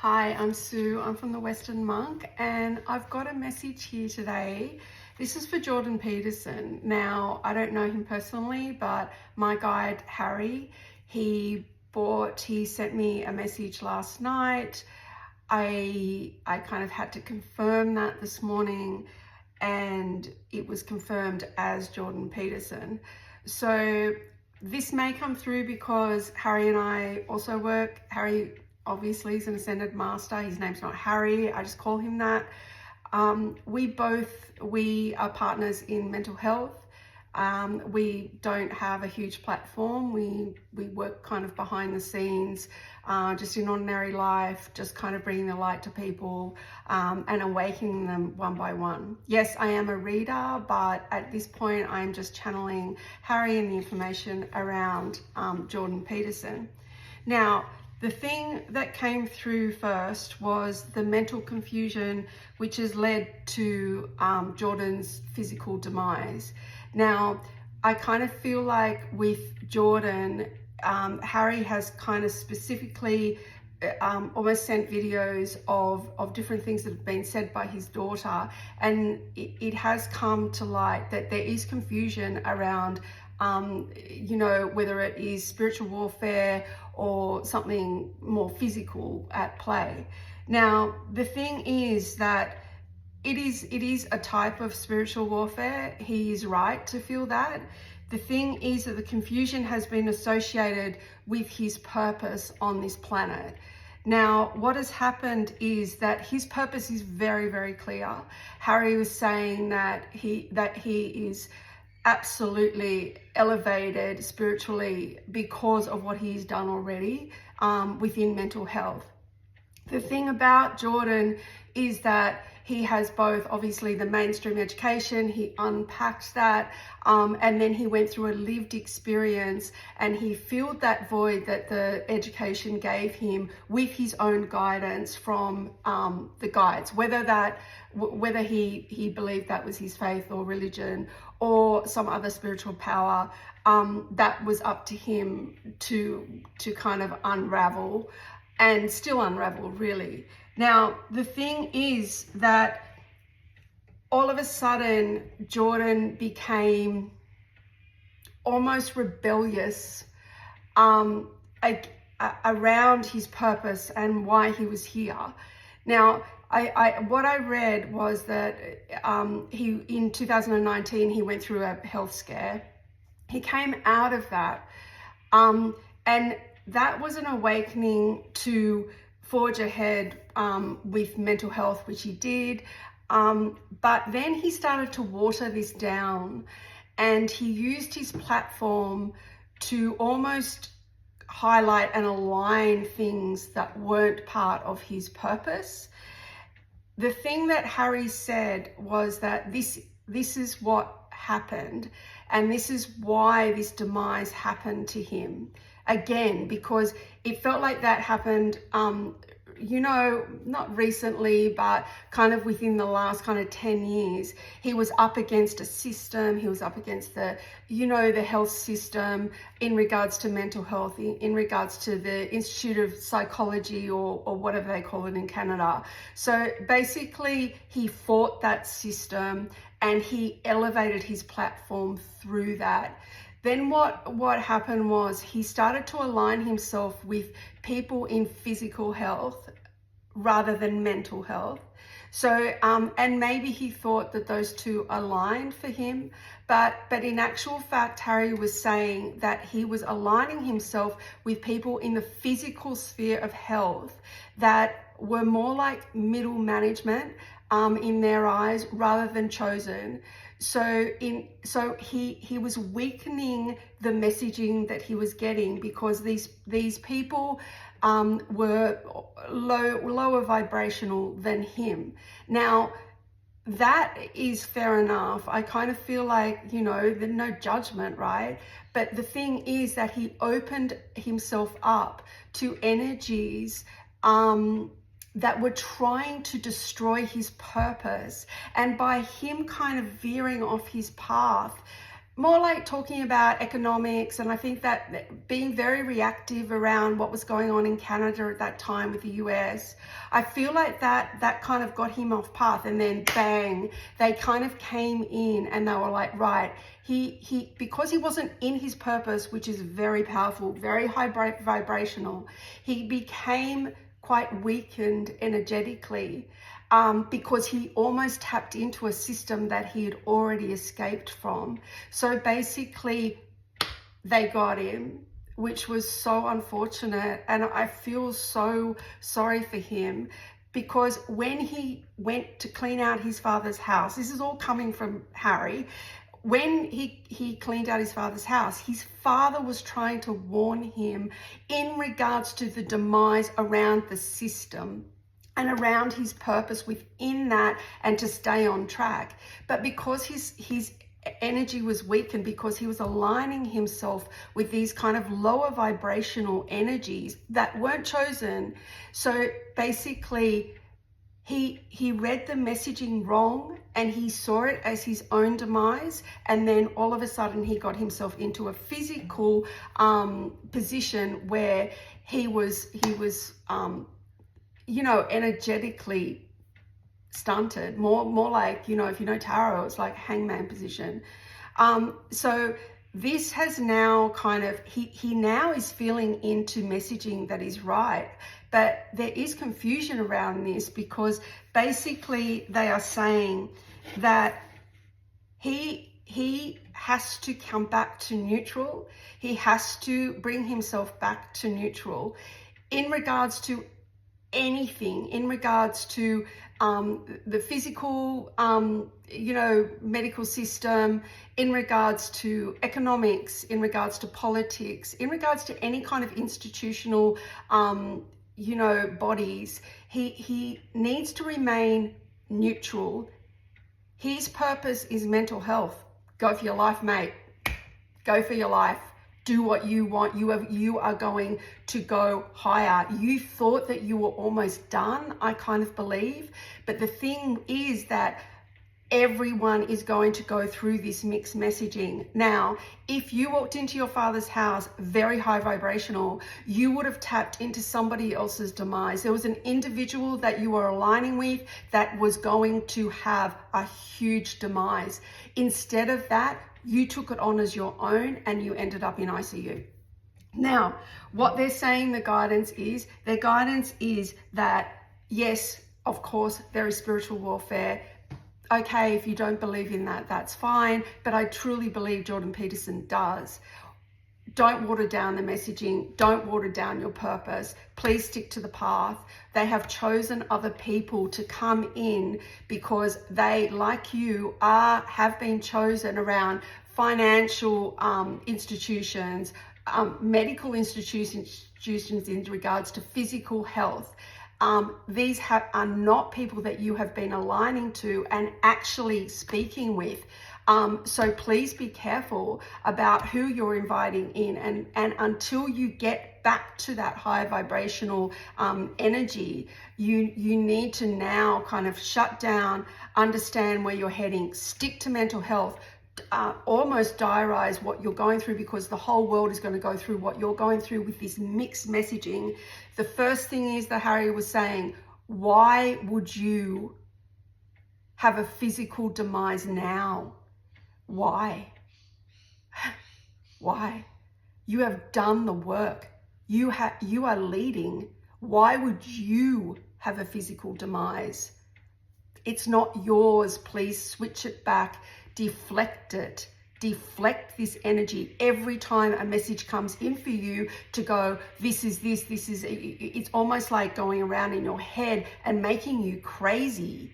Hi, I'm Sue. I'm from the Western Monk, and I've got a message here today. This is for Jordan Peterson. Now, I don't know him personally, but my guide, Harry, he sent me a message last night. I kind of had to confirm that this morning, and it was confirmed as Jordan Peterson. So this may come through because Harry and I also work. Harry obviously is an ascended master. His name's not Harry. I just call him that. We are partners in mental health. We don't have a huge platform. We work kind of behind the scenes, just in ordinary life, just kind of bringing the light to people and awakening them one by one. Yes, I am a reader, but at this point, I'm just channeling Harry and the information around Jordan Peterson. Now, the thing that came through first was the mental confusion, which has led to Jordan's physical demise. Now, I kind of feel like with Jordan, Harry has kind of specifically almost sent videos of different things that have been said by his daughter, and it has come to light that there is confusion around whether it is spiritual warfare or something more physical at play. Now, the thing is that it is a type of spiritual warfare. He is right to feel that. The thing is that the confusion has been associated with his purpose on this planet. Now, what has happened is that his purpose is very, very clear. Harry was saying that he is absolutely elevated spiritually because of what he's done already within mental health. The thing about Jordan is that he has both obviously the mainstream education, he unpacked that, and then he went through a lived experience and he filled that void that the education gave him with his own guidance from the guides, whether he believed that was his faith or religion or some other spiritual power, that was up to him to kind of unravel, and still unravel, really. Now, the thing is that all of a sudden, Jordan became almost rebellious around his purpose and why he was here. Now, what I read was that in 2019, he went through a health scare. He came out of that, and that was an awakening to forge ahead with mental health, which he did. But then he started to water this down, and he used his platform to almost highlight and align things that weren't part of his purpose. The thing that Harry said was that this is what happened, and this is why this demise happened to him. Again, because it felt like that happened, not recently, but kind of within the last kind of 10 years. He was up against a system. He was up against the health system in regards to mental health, in regards to the Institute of Psychology or whatever they call it in Canada. So basically, he fought that system and he elevated his platform through that. Then what happened was he started to align himself with people in physical health rather than mental health. So, and maybe he thought that those two aligned for him, but in actual fact, Harry was saying that he was aligning himself with people in the physical sphere of health that were more like middle management in their eyes rather than chosen. So he was weakening the messaging that he was getting because these people were lower vibrational than him. Now, that is fair enough. I kind of feel like, there's no judgment, right? But the thing is that he opened himself up to energies that were trying to destroy his purpose. And by him kind of veering off his path, more like talking about economics, and I think that being very reactive around what was going on in Canada at that time with the US, I feel like that kind of got him off path. And then bang, they kind of came in and they were like, right, he because he wasn't in his purpose, which is very powerful, very high vibrational, he became quite weakened energetically. Because he almost tapped into a system that he had already escaped from. So basically, they got him, which was so unfortunate. And I feel so sorry for him, because when he went to clean out his father's house, this is all coming from Harry, when he cleaned out his father's house, his father was trying to warn him in regards to the demise around the system and around his purpose within that, and to stay on track. But because his energy was weakened, because he was aligning himself with these kind of lower vibrational energies that weren't chosen, so basically he read the messaging wrong and he saw it as his own demise, and then all of a sudden he got himself into a physical position where he was energetically stunted, more like, if you know tarot, it's like hangman position. So this has now kind of, he now is feeling into messaging that is right, but there is confusion around this, because basically they are saying that he has to come back to neutral. He has to bring himself back to neutral in regards to anything, in regards to the physical, medical system, in regards to economics, in regards to politics, in regards to any kind of institutional, bodies. He needs to remain neutral. His purpose is mental health. Go for your life, mate. Go for your life. Do what you want. You are going to go higher. You thought that you were almost done, I kind of believe. But the thing is that everyone is going to go through this mixed messaging. Now, if you walked into your father's house very high vibrational, you would have tapped into somebody else's demise. There was an individual that you were aligning with that was going to have a huge demise. Instead of that, you took it on as your own and you ended up in ICU. Now, what they're saying their guidance is that, yes, of course, there is spiritual warfare. Okay, if you don't believe in that, that's fine. But I truly believe Jordan Peterson does. Don't water down the messaging. Don't water down your purpose. Please stick to the path. They have chosen other people to come in because they, like you, have been chosen around financial institutions, medical institutions in regards to physical health. These are not people that you have been aligning to and actually speaking with. So please be careful about who you're inviting in, and until you get back to that higher vibrational energy, you need to now kind of shut down, understand where you're heading, stick to mental health, almost diarize what you're going through, because the whole world is going to go through what you're going through with this mixed messaging. The first thing is that Harry was saying, why would you have a physical demise now? Why? Why? You have done the work. You are leading. Why would you have a physical demise? It's not yours. Please switch it back. Deflect it. Deflect this energy. Every time a message comes in for you to go, this is, it's almost like going around in your head and making you crazy.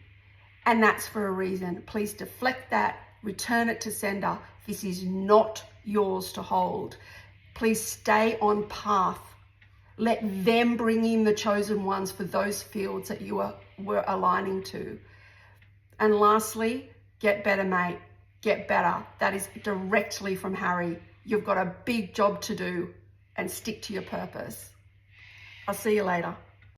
And that's for a reason. Please deflect that. Return it to sender. This is not yours to hold. Please stay on path. Let them bring in the chosen ones for those fields that you were aligning to. And lastly, get better, mate. Get better. That is directly from Harry. You've got a big job to do, and stick to your purpose. I'll see you later.